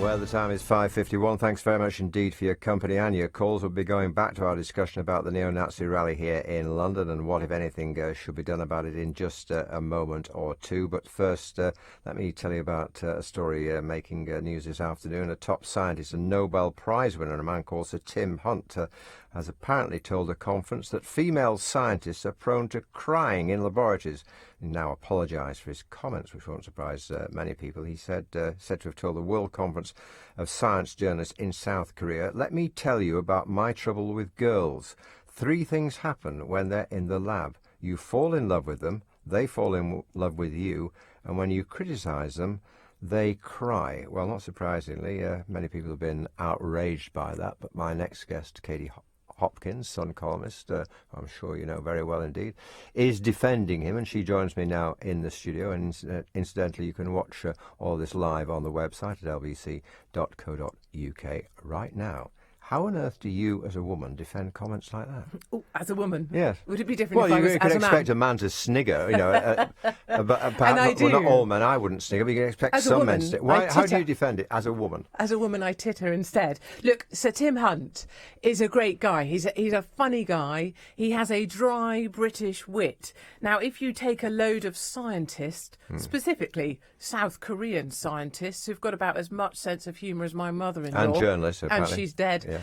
Well, the time is 5:51. Thanks very much indeed for your company and your calls. We'll be going back to our discussion about the neo-Nazi rally here in London and what, if anything, should be done about it in just a moment or two. But first, let me tell you about a story making news this afternoon. A top scientist and Nobel Prize winner, a man called Sir Tim Hunt, has apparently told a conference that female scientists are prone to crying in laboratories. He now apologised for his comments, which won't surprise many people. He said to have told the World Conference of Science Journalists in South Korea, "Let me tell you about my trouble with girls. 3 things happen when they're in the lab. You fall in love with them, they fall in love with you, and when you criticise them, they cry." Well, not surprisingly, many people have been outraged by that, but my next guest, Katie Hopkins, Sun columnist, I'm sure you know very well indeed, is defending him, and she joins me now in the studio. And incidentally, you can watch all this live on the website at lbc.co.uk right now. How on earth do you, as a woman, defend comments like that? Oh, as a woman? Yes. Would it be different if I was as a man? Well, you could expect a man to snigger, you know. But perhaps, well, not all men. I wouldn't snigger, but you can expect as some men to. How do you defend it as a woman? As a woman, I titter instead. Look, Sir Tim Hunt is a great guy. He's a funny guy. He has a dry British wit. Now, if you take a load of scientists, specifically South Korean scientists, who've got about as much sense of humour as my mother-in-law. And journalists, apparently. And she's dead. Yeah.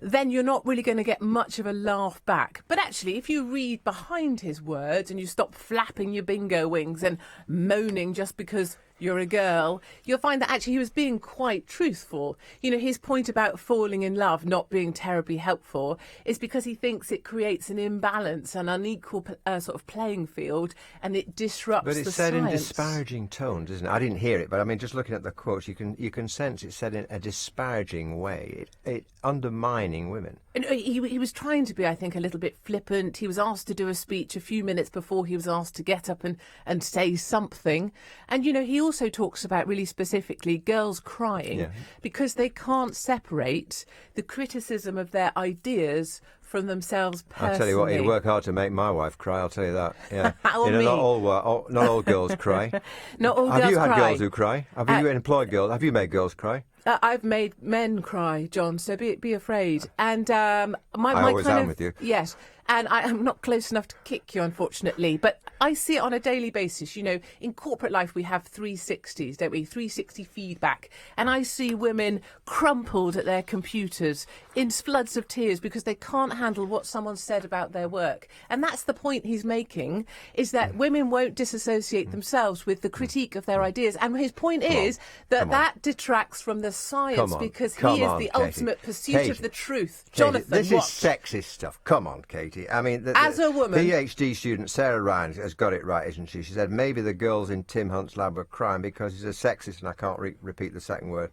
Then you're not really going to get much of a laugh back. But actually, if you read behind his words and you stop flapping your bingo wings and moaning just because you're a girl, you'll find that actually he was being quite truthful. You know, his point about falling in love not being terribly helpful is because he thinks it creates an imbalance, an unequal sort of playing field, and it disrupts the science. But it's said in disparaging tones, isn't it? I didn't hear it, but I mean, just looking at the quotes, you can sense it's said in a disparaging way, it undermining women. And he was trying to be, I think, a little bit flippant. He was asked to do a speech a few minutes before he was asked to get up and say something. And, you know, he also talks about really specifically girls crying because they can't separate the criticism of their ideas from themselves personally. I'll tell you what, he'd work hard to make my wife cry, I'll tell you that. Yeah. Or me. Not all girls cry. Not all girls cry. Have you had girls who cry? Have you employed girls? Have you made girls cry? I've made men cry, John, so be afraid. And I always am with you. Yes, and I'm not close enough to kick you, unfortunately, but I see it on a daily basis. You know, in corporate life we have 360s, don't we? 360 feedback. And I see women crumpled at their computers in floods of tears because they can't handle what someone said about their work. And that's the point he's making, is that women won't disassociate themselves with the critique of their ideas. And his point is that detracts from the science because he is the ultimate pursuit of the truth. Katie, Jonathan, this is sexist stuff. Come on, Katie. I mean, as a woman, PhD student Sarah Ryan has got it right, isn't she? She said maybe the girls in Tim Hunt's lab were crying because he's a sexist, and I can't repeat the second word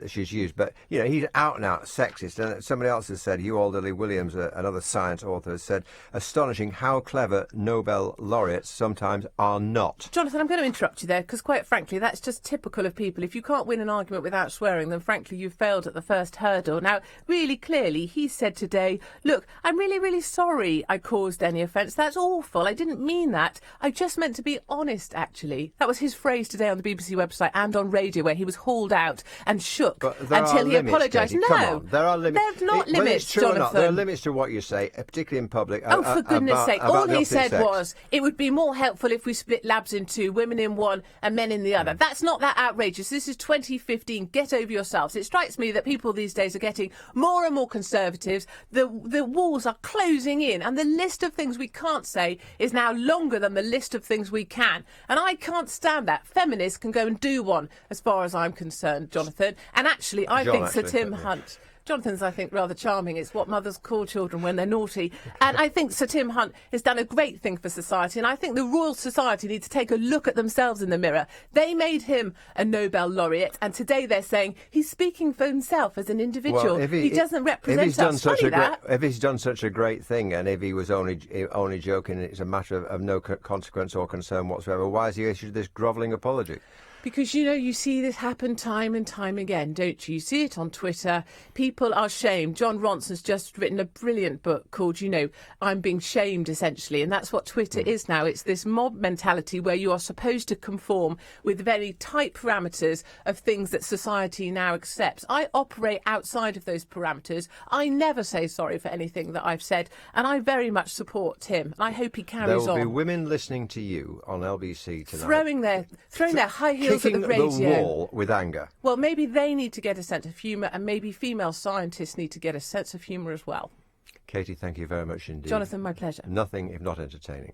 she's used. But, you know, he's out and out sexist. And somebody else has said, Hugh Alderley Williams, another science author, has said, astonishing how clever Nobel laureates sometimes are not. Jonathan, I'm going to interrupt you there because, quite frankly, that's just typical of people. If you can't win an argument without swearing, then, frankly, you've failed at the first hurdle. Now, really clearly, he said today, look, I'm really, really sorry I caused any offence. That's awful. I didn't mean that. I just meant to be honest, actually. That was his phrase today on the BBC website and on radio, where he was hauled out and shook until he apologised. No, there are limits. There's not limits, whether it's true Jonathan. Or not, there are limits to what you say, particularly in public. Oh, for goodness sake. All he said was, it would be more helpful if we split labs in 2, women in 1 and men in the other. That's not that outrageous. This is 2015. Get over yourselves. It strikes me that people these days are getting more and more conservatives. The walls are closing in, and the list of things we can't say is now longer than the list of things we can. And I can't stand that. Feminists can go and do one, as far as I'm concerned, Jonathan. And actually, I think Sir Tim Hunt... Jonathan's, I think, rather charming. It's what mothers call children when they're naughty. And I think Sir Tim Hunt has done a great thing for society. And I think the Royal Society need to take a look at themselves in the mirror. They made him a Nobel laureate. And today they're saying he's speaking for himself as an individual. Well, he doesn't represent us. If he's done such a great thing, and if he was only joking, it's a matter of no consequence or concern whatsoever, why has he issued this grovelling apology? Because, you see this happen time and time again, don't you? You see it on Twitter. People are shamed. John Ronson's just written a brilliant book called, I'm being shamed, essentially. And that's what Twitter is now. It's this mob mentality where you are supposed to conform with very tight parameters of things that society now accepts. I operate outside of those parameters. I never say sorry for anything that I've said. And I very much support Tim. And I hope he carries on. There will be women listening to you on LBC tonight. Throwing their high heels at the radio. Kicking the wall with anger. Well, maybe they need to get a sense of humour, and maybe female scientists need to get a sense of humour as well. Katie, thank you very much indeed. Jonathan, my pleasure. Nothing if not entertaining.